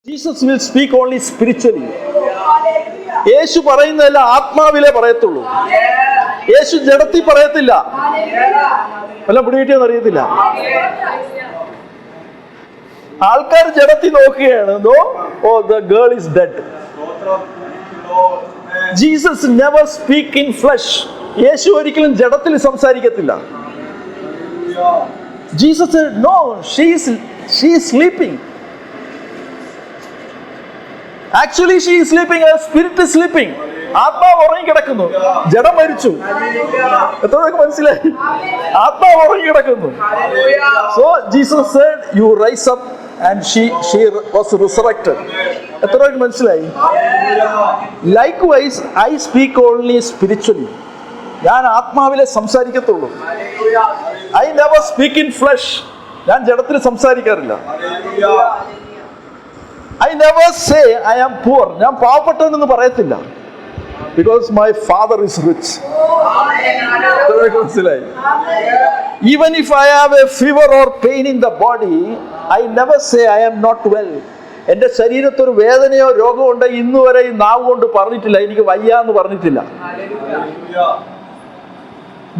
Jesus will speak only spiritually. യേശു പറയുന്നതല്ല ആത്മാവിലെ പറയത്തുള്ളൂ. യേശു ജഡത്തിൽ പറയത്തില്ല. വല്ല പിടികിട്ടിയെന്ന് അറിയത്തില്ല. ആൾക്കാർ ജഡത്തിൽ നോക്കുകയാണ്. No, oh the girl is dead. Jesus never speak in flesh. യേശു ഒരിക്കലും ജഡത്തിൽ സംസാരിക്കത്തില്ല. Jesus no, she is sleeping. Actually she is sleeping, her spirit is sleeping. ആത്മാവ് ഉറങ്ങി കിടക്കുന്നു, ജഡം മരിച്ചു. എത്രയൊക്കെ മനസ്സിലായി? ആത്മാവ് ഉറങ്ങി കിടക്കുന്നു. So Jesus said, you rise up, and she was resurrected. എത്രയൊക്കെ മനസ്സിലായി? Likewise I speak only spiritually. ഞാൻ ആത്മാവിലെ സംസാരിക്കത്തുള്ളൂ. I never speak in flesh. ഞാൻ ജഡത്തിൽ സംസാരിക്കാറില്ല. I never say I am poor. ഞാൻ പാവപ്പെട്ടവനെന്ന് പറയത്തില്ല. Because my father is rich. Even if I have a fever or pain in the body, I never say I am not well. എൻ്റെ ശരീരത്തൊരു വേദനയോ രോഗമോ ഉണ്ട് ഇന്ന് വരെ ഈ നാവ് കൊണ്ട് പറഞ്ഞിട്ടില്ല എനിക്ക് വയ്യാന്ന് പറഞ്ഞിട്ടില്ല.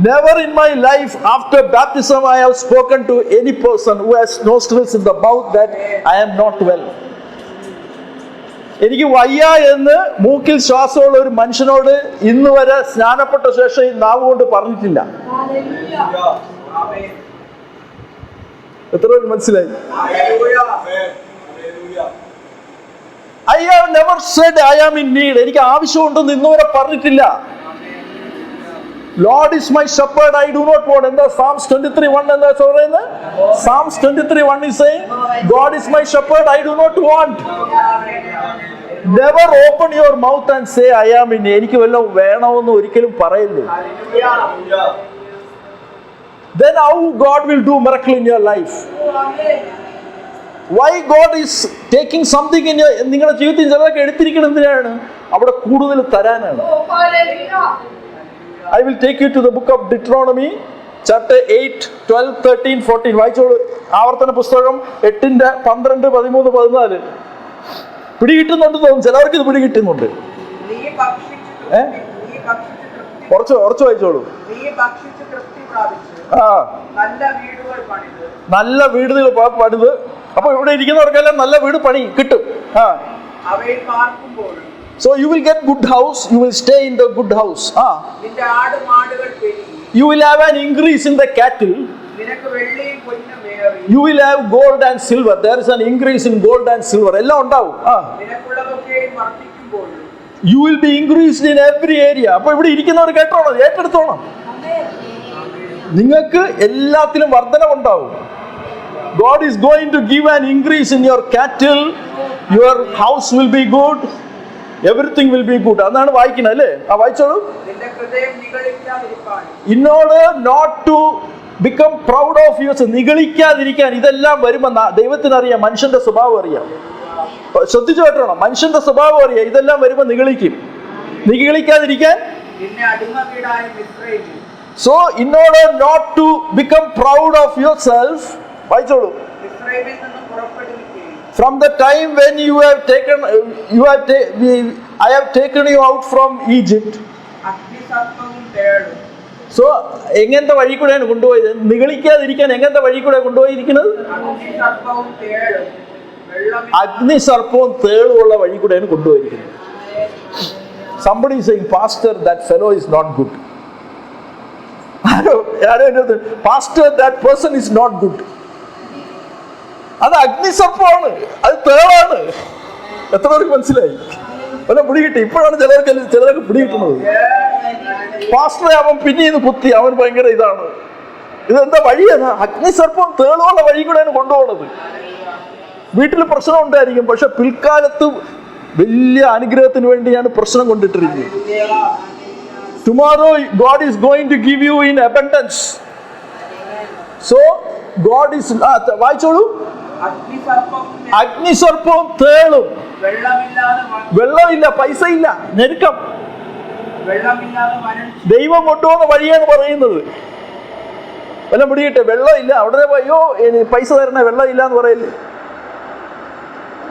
Never in my life after baptism I have spoken to any person who has nostrils in the mouth that I am not well. എനിക്ക് വയ്യ എന്ന് മൂക്കിൽ ശ്വാസമുള്ള ഒരു മനുഷ്യനോട് ഇന്ന് വരെ സ്നാനപ്പെട്ട ശേഷം ഈ നാവ് കൊണ്ട് പറഞ്ഞിട്ടില്ല. എത്ര പേര് മനസ്സിലായി? I have never said I am in need. എനിക്ക് ആവശ്യമുണ്ടെന്ന് ഇന്ന് വരെ പറഞ്ഞിട്ടില്ല. Lord is my shepherd, I do not want. എന്താ Psalms 23:1 എന്താ പറയുന്നത്? Psalms 23:1 is saying, God is my shepherd, I do not want. Never open your mouth and say I am in need. എനിക്ക് വല്ലതും വേണമെന്ന് ഒരിക്കലും പറയില്ല. Then how God will do miracle in your life? Why God is taking something in your, നിങ്ങളുടെ ജീവിതത്തിൽ ചിലതൊക്കെ എടുത്തിരിക്കുന്നത് എന്തിനാണ്? അവിടെ കൂടുതൽ തരാനാണ്. I will take you to the book of Deuteronomy, chapter 8, 12, 13, 14. വായിച്ചോളൂ. ആവർത്തന പുസ്തകം 8-ന്റെ 12, 13, 14. പിടികിട്ടുന്നുണ്ട് തോന്നും ചിലവർക്ക്. ഇത് പിടികിട്ടുന്നുണ്ട്. കുറച്ച് വായിച്ചോളൂ. നല്ല വീടുകൾ പണിത്. അപ്പൊ ഇവിടെ ഇരിക്കുന്നവർക്കെല്ലാം നല്ല വീട് പണി കിട്ടും. So you will get good house, you will stay in the good house. You will have an increase in the cattle. You will have gold and silver. There is an increase in gold and silver. എല്ലാം ഉണ്ടാവും. You will be increased in every area. അപ്പോൾ ഇവിടെ ഇരിക്കുന്നവർ കേട്ടോണം, ഏറ്റെടുത്തോണം. നിങ്ങൾക്ക് എല്ലാത്തിലും വർധനവുണ്ടാവും. God is going to give an increase in your cattle. Your house will be good. Everything will be good. അതാണ് വായിക്കുന്നത് അല്ലേ? വായിച്ചോളൂ. In order not to become proud of yourself, നിഗളിക്കാതിരിക്കാൻ. ഇതെല്ലാം വരുമ്പോൾ ദൈവത്തിനറിയാം, മനുഷ്യന്റെ സ്വഭാവം അറിയാം. ശ്രദ്ധിച്ചു കേട്ടോണം, മനുഷ്യന്റെ സ്വഭാവം അറിയാം. ഇതെല്ലാം വരുമ്പോൾ നിഗളിക്കും. നിഗളിക്കാതിരിക്കാൻ. So in order not to become proud of yourself, വായിച്ചോളൂ. From the time when I have taken you out from Egypt. So എങ്ങനത്തെ വഴി കൂടെയാണ് കൊണ്ടുപോയത്? നിഗളിക്കാതിരിക്കാൻ എങ്ങനത്തെ വഴി കൂടെ കൊണ്ടുപോയിരിക്കുന്നത്? അഗ്നിസർപ്പവും തേളുമുള്ള വഴി കൂടെയാണ് കൊണ്ടുപോയിരിക്കുന്നത്. Somebody is saying, Pastor, that fellow is not good. Pastor, that person is not good. അത് അഗ്നിസർപ്പമാണ്, അത് തേളാണ്. എത്ര പേർക്ക് മനസ്സിലായി? അവനെ പിടികിട്ടി. ഇപ്പോഴാണ് ചിലർക്ക് പിടികിട്ടുന്നത്. പാസ്റ്ററെ അവൻ പിന്നീന്ന് കുത്തി, അവൻ ഭയങ്കര ഇതാണ്. ഇതെന്താ വഴിയാണ്? അഗ്നിസർപ്പം തേളുള്ള വഴി കൂടെയാണ് കൊണ്ടുപോകുന്നത്. വീട്ടിൽ പ്രശ്നം ഉണ്ടായിരിക്കും, പക്ഷെ പിൽക്കാലത്ത് വലിയ അനുഗ്രഹത്തിന് വേണ്ടിയാണ് പ്രശ്നം കൊണ്ടിട്ടിരിക്കുന്നത്. Tomorrow God is going to give you in abundance. So God is വായിച്ചോളൂ. അഗ്നിസർപ്പവും തേളും. വെള്ളമില്ല, പൈസ ഇല്ല, ഞെരുക്കം. ദൈവം കൊണ്ടുപോകുന്ന വഴിയാണ് പറയുന്നത്. വല്ല പിടികിട്ടെ? വെള്ളം ഇല്ല, അവിടെ അയ്യോ പൈസ തരണേ, വെള്ളം ഇല്ല എന്ന് പറയില്ലേ?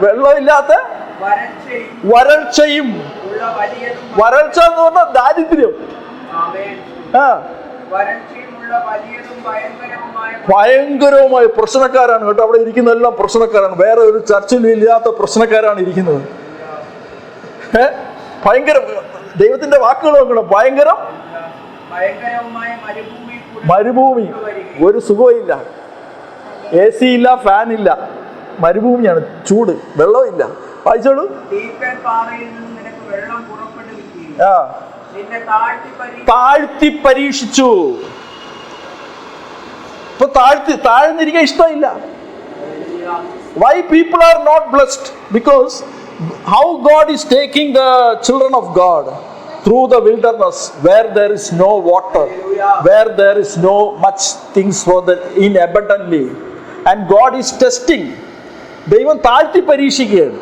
വെള്ളമില്ലാത്ത വരൾച്ചയും. വരൾച്ച എന്ന് പറഞ്ഞാൽ ദാരിദ്ര്യം. ഭയങ്കരവുമായ പ്രശ്നക്കാരാണ് കേട്ടോ. അവിടെ ഇരിക്കുന്ന എല്ലാം പ്രശ്നക്കാരാണ്. വേറെ ഒരു ചർച്ചിലും ഇല്ലാത്ത പ്രശ്നക്കാരാണ് ഇരിക്കുന്നത്. ഭയങ്കര, ദൈവത്തിന്റെ വാക്കുകൾ നോക്കണം. ഭയങ്കരം മരുഭൂമി, ഒരു സുഖമില്ല, AC ഇല്ല, ഫാൻ ഇല്ല, മരുഭൂമിയാണ്, ചൂട്, വെള്ളമില്ല. വായിച്ചോളൂ. താഴ്ത്തി പരീക്ഷിച്ചു. ഇപ്പൊ താഴ്ന്നിരിക്കാൻ ഇഷ്ടമില്ല. Why people are not blessed? Because how God is taking the children of God through the wilderness where there is no water, where there is no much things for the in abundantly, and God is testing. ദൈവം താഴ്ത്തി പരീക്ഷിക്കുകയാണ്.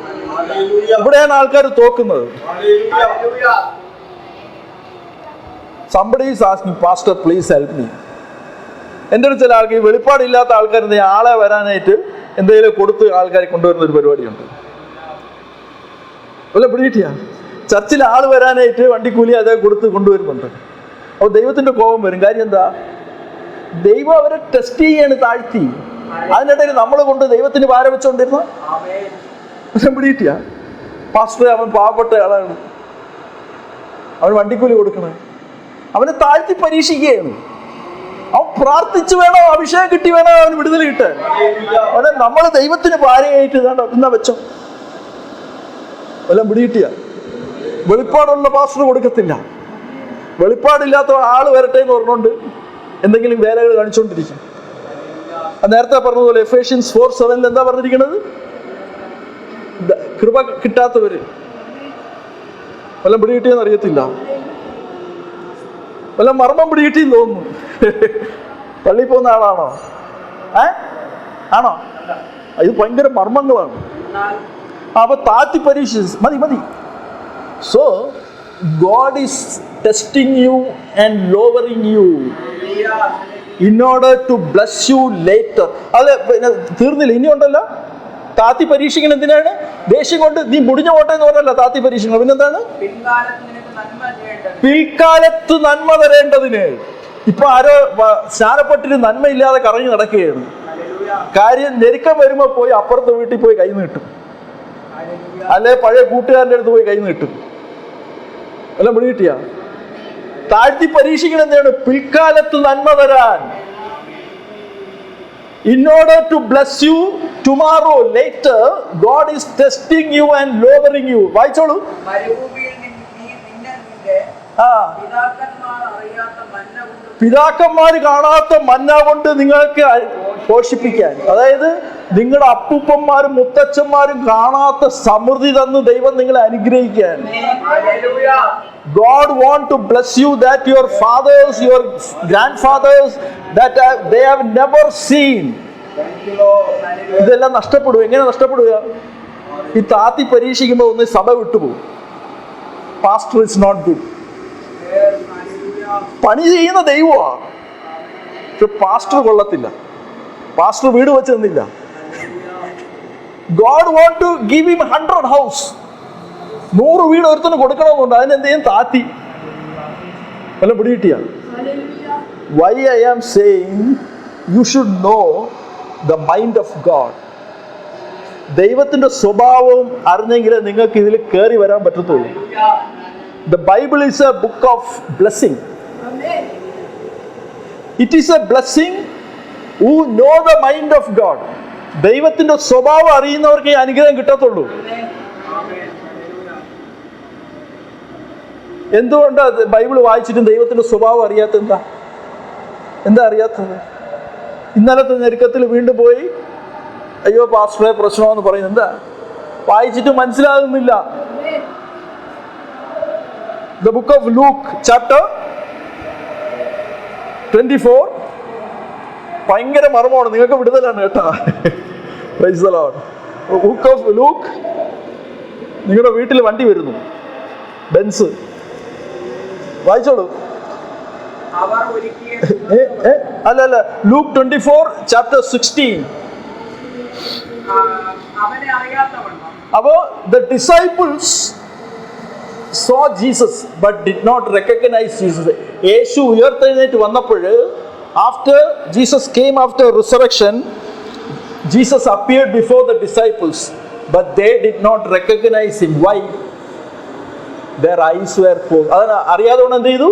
ഇവിടെയാണ് ആൾക്കാർ തോക്കുന്നത്. Somebody is asking, Pastor, please help me. എൻ്റെ ഒരു ചില ആൾക്കാർ, വെളിപ്പാടില്ലാത്ത ആൾക്കാർ ആളെ വരാനായിട്ട് എന്തെങ്കിലും കൊടുത്ത് ആൾക്കാരെ കൊണ്ടുവരുന്ന ഒരു പരിപാടിയുണ്ട്. അല്ല, പിടികിട്ടിയാ? ചർച്ചിൽ ആൾ വരാനായിട്ട് വണ്ടിക്കൂലി അതേ കൊടുത്ത് കൊണ്ടുവരുന്നുണ്ട്. അപ്പോൾ ദൈവത്തിന്റെ കോപം വരും. കാര്യം എന്താ? ദൈവം അവരെ ടെസ്റ്റ് ചെയ്യാണ്, താഴ്ത്തി. അതിനിടയിൽ നമ്മൾ കൊണ്ട് ദൈവത്തിന് ഭാരം വെച്ചോണ്ടിരുന്ന പിടികിട്ടിയാ? പാസ്റ്റർ, അവൻ പാവപ്പെട്ട ആളാണ്, അവൻ വണ്ടിക്കൂലി കൊടുക്കണേ. അവനെ താഴ്ത്തി പരീക്ഷിക്കുകയാണ്. അവൻ പ്രാർത്ഥിച്ചു വേണോ, അഭിഷേകം കിട്ടി വേണോ അവന് വിടുതൽ കിട്ടാൻ. അവനെ നമ്മൾ ദൈവത്തിന് ഭാര്യയായിട്ട് എന്നാ വെച്ചോ. വല്ലതും പിടികിട്ടിയ? വെളിപ്പാടുള്ള പാസ്റ്റർ കൊടുക്കത്തില്ല. വെളിപ്പാടില്ലാത്ത ആള് വരട്ടെ എന്ന് പറഞ്ഞുകൊണ്ട് എന്തെങ്കിലും വേലകൾ കാണിച്ചുകൊണ്ടിരിക്കും. നേരത്തെ പറഞ്ഞതുപോലെ എഫേഷ്യൻസ് 4:7 എന്താ പറഞ്ഞിരിക്കുന്നത്? കൃപ കിട്ടാത്തവര്. വല്ലതും പിടികിട്ടിയെന്ന് അറിയത്തില്ല. വല്ല മർമ്മം പിടികിട്ടിയെന്ന് തോന്നുന്നു. പള്ളിയിൽ പോകുന്ന ആളാണോ? ആണോ? ഇത് ഭയങ്കര മർമ്മങ്ങളാണ്. അപ്പൊ താഴ്ത്തി പരീക്ഷിച്ച് മതി. So God is testing you and lowering you in order to bless you later. അത് പിന്നെ തീർന്നില്ല, ഇനിയുണ്ടല്ലോ. താത്തി പരീക്ഷിക്കണം എന്തിനാണ്? ദേഷ്യം കൊണ്ട് നീ മുടിഞ്ഞ പോട്ടെ എന്ന് പറഞ്ഞല്ല താത്തി പരീക്ഷിക്കണം. പിന്നെന്താണ്? പിൽക്കാലത്ത് നന്മ തരേണ്ടതിന്. ഇപ്പൊ ആരോ സ്നാനപ്പെട്ടിട്ട് നന്മയില്ലാതെ കറങ്ങി നടക്കുകയാണ്. കാര്യം ഞെരുക്കം വരുമ്പോ പോയി അപ്പുറത്തെ വീട്ടിൽ പോയി കൈ നീട്ടും, അല്ലെ പഴയ കൂട്ടുകാരൻ്റെ അടുത്ത് പോയി കൈ നീട്ടും. അല്ല, പിടികിട്ടിയ? താഴ്ത്തി പരീക്ഷിക്കണം എന്താണ്? പിൽക്കാലത്ത് നന്മ തരാൻ. In order to bless you tomorrow, later, God is testing you and lowering you. വായിച്ചോളൂ. പിതാക്കന്മാര് കാണാത്ത മന്ന കൊണ്ട് നിങ്ങൾക്ക് പോഷിപ്പിക്കാൻ. അതായത് നിങ്ങളുടെ അപ്പൂപ്പന്മാരും മുത്തച്ഛന്മാരും കാണാത്ത സമൃദ്ധി തന്ന് ദൈവം നിങ്ങളെ അനുഗ്രഹിക്കാൻ. God want to bless you that your fathers, your grandfathers, that they have never seen. ഇതെല്ലാം നഷ്ടപ്പെടുക. എങ്ങനെ നഷ്ടപ്പെടുക? ഈ താത്തി പരീക്ഷിക്കുമ്പോൾ ഒന്ന് സഭ വിട്ടുപോകും. Pastor is not good. പണി ചെയ്യുന്ന ദൈവമാണ്, പക്ഷെ പാസ്റ്റർ കൊള്ളത്തില്ല. പാസ്റ്റർ വീട് വെച്ച് തന്നില്ല. God want to give him 100 house. 100 വീട് ഒരുത്തിന് കൊടുക്കണമെന്നുണ്ട്. അതിനെന്ത് ചെയ്യും? താത്തി. വല്ല പിടികിട്ടിയ? Why I am saying you should know the mind of God. ദൈവത്തിന്റെ സ്വഭാവം അറിഞ്ഞെങ്കിലേ നിങ്ങൾക്ക് ഇതിൽ കയറി വരാൻ പറ്റത്തുള്ളൂ. The Bible is a book of blessing. It is a blessing who know the mind of God. ദൈവത്തിന്റെ സ്വഭാവം അറിയുന്നവർക്ക് ഈ അനുഗ്രഹം കിട്ടത്തുള്ളൂ. എന്തുകൊണ്ടാ ബൈബിൾ വായിച്ചിട്ടും ദൈവത്തിന്റെ സ്വഭാവം അറിയാത്ത? എന്താ അറിയാത്തത്? ഇന്നലത്തെ ഞെരുക്കത്തിൽ വീണ്ടും പോയി അയ്യോ പാസ്റ്ററെ പ്രശ്നമെന്ന് പറയുന്നത് എന്താ? വായിച്ചിട്ട് മനസ്സിലാകുന്നില്ല. The book of Luke chapter 24 ഭയങ്കര മർമ്മമാണ്. നിങ്ങൾക്ക് വിടുതലാണ് കേട്ടാ. Praise the Lord. Book of Luke. നിങ്ങളുടെ വീട്ടിൽ വണ്ടി വരുന്നു, ബെൻസ്. വായിച്ചോളൂ. അല്ല, Luke 24 chapter 16. അവനെ അറിയാത്തവണ്ണം അപ്പോൾ the disciples saw Jesus but did not recognize Jesus. യേശു ഉയർത്തെഴുന്നേറ്റ് വന്നപ്പോൾ, after Jesus came after resurrection, Jesus appeared before the disciples, but they did not recognize him. Why? Their eyes were closed. അറിയാതെ എന്ത് ചെയ്തു?